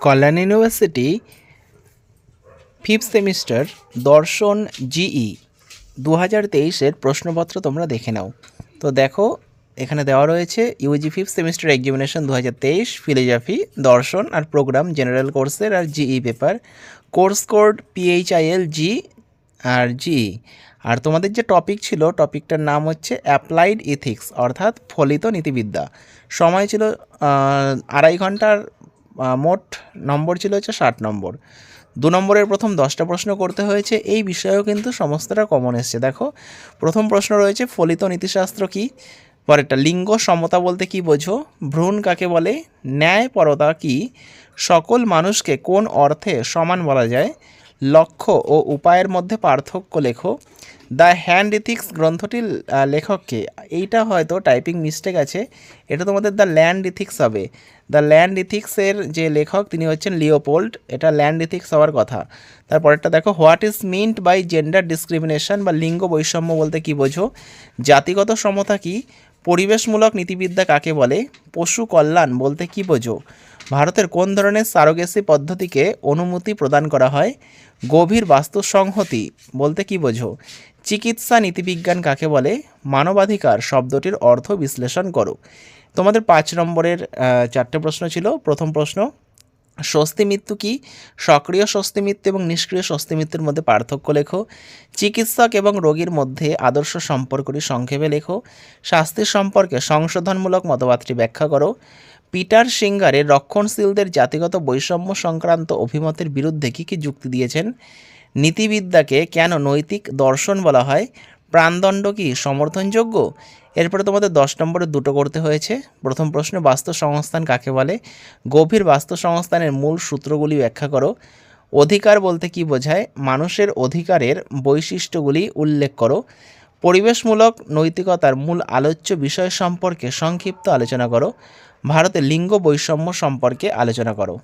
কল্যাণ university fifth semester দর্শন GE 2023-এর প্রশ্নপত্র তোমরা দেখে নাও। তো দেখো, এখানে দেওয়া রয়েছে UG fifth semester examination 2023 philosophy, দর্শন আর প্রোগ্রাম জেনারেল কোর্সের আর GE paper, course code PHIL G আর জিই। আর তোমাদের যে টপিক ছিল, টপিকটার নাম হচ্ছে অ্যাপ্লাইড ইথিক্স, অর্থাৎ ফলিত নীতিবিদ্যা। সময় ছিল 2.5 ঘন্টার, মোট নম্বর ছিল হচ্ছে 60 নম্বর। 2 নম্বরের প্রথম 10টা প্রশ্ন করতে হয়েছে। এই বিষয়েও কিন্তু সমস্তটা কমন এসছে। দেখো, প্রথম প্রশ্ন রয়েছে ফলিত নীতিশাস্ত্র কী, পরেরটা লিঙ্গ সমতা বলতে কী বোঝো, ভ্রূণ কাকে বলে, ন্যায়পরতা কী, সকল মানুষকে কোন অর্থে সমান বলা যায়, লক্ষ্য ও উপায়ের মধ্যে পার্থক্য লেখো, দ্য হ্যান্ড ইথিক্স গ্রন্থটির লেখককে। এইটা হয়তো টাইপিং মিস্টেক আছে, এটা তোমাদের দ্য ল্যান্ড ইথিক্স হবে। দ্য ল্যান্ড ইথিক্সের যে লেখক তিনি হচ্ছেন লিওপোল্ড, এটা ল্যান্ড ইথিক্স হওয়ার কথা। তারপরেরটা দেখো, what is meant by gender discrimination বা লিঙ্গ বৈষম্য বলতে কী বোঝো, জাতিগত সমতা কী, পরিবেশমূলক নীতিবিদ্যা কাকে বলে, পশু কল্যাণ বলতে কী বোঝো, ভারতের কোন ধরনের সারোগেসি পদ্ধতিকে অনুমতি প্রদান করা হয়, গভীর বাস্তু সংহতি বলতে কী বোঝো, চিকিৎসা নীতিবিজ্ঞান কাকে বলে, মানবাধিকার শব্দটির অর্থ বিশ্লেষণ করো। তোমাদের 5 নম্বরের 4টে প্রশ্ন ছিল। প্রথম প্রশ্ন, স্বস্তি মৃত্যু কী, সক্রিয় স্বস্তি মৃত্যু এবং নিষ্ক্রিয় স্বস্তি মৃত্যুর মধ্যে পার্থক্য লেখো, চিকিৎসক এবং রোগীর মধ্যে আদর্শ সম্পর্কটি সংক্ষেপে লেখো, শাস্তির সম্পর্কে সংশোধনমূলক মতবাদটি ব্যাখ্যা করো, পিটার সিঙ্গারের রক্ষণশীলদের জাতিগত বৈষম্য সংক্রান্ত অভিমতের বিরুদ্ধে কী কী যুক্তি দিয়েছেন, নীতিবিদ্যাকে কেন নৈতিক দর্শন বলা হয়, প্রাণদণ্ড কি সমর্থনযোগ্য। এরপরে তোমাদের 10 নম্বরে 2টো করতে হয়েছে। প্রথম প্রশ্ন, বাস্তু সংস্থান কাকে বলে, গভীর বাস্তু সংস্থানের মূল সূত্রগুলি ব্যাখ্যা করো, অধিকার বলতে কি বোঝায়, মানুষের অধিকারের বৈশিষ্ট্যগুলি উল্লেখ করো, পরিবেশমূলক নৈতিকতার মূল আলোচ্য বিষয় সম্পর্কে সংক্ষিপ্ত আলোচনা করো, ভারতে লিঙ্গ বৈষম্য সম্পর্কে আলোচনা করো।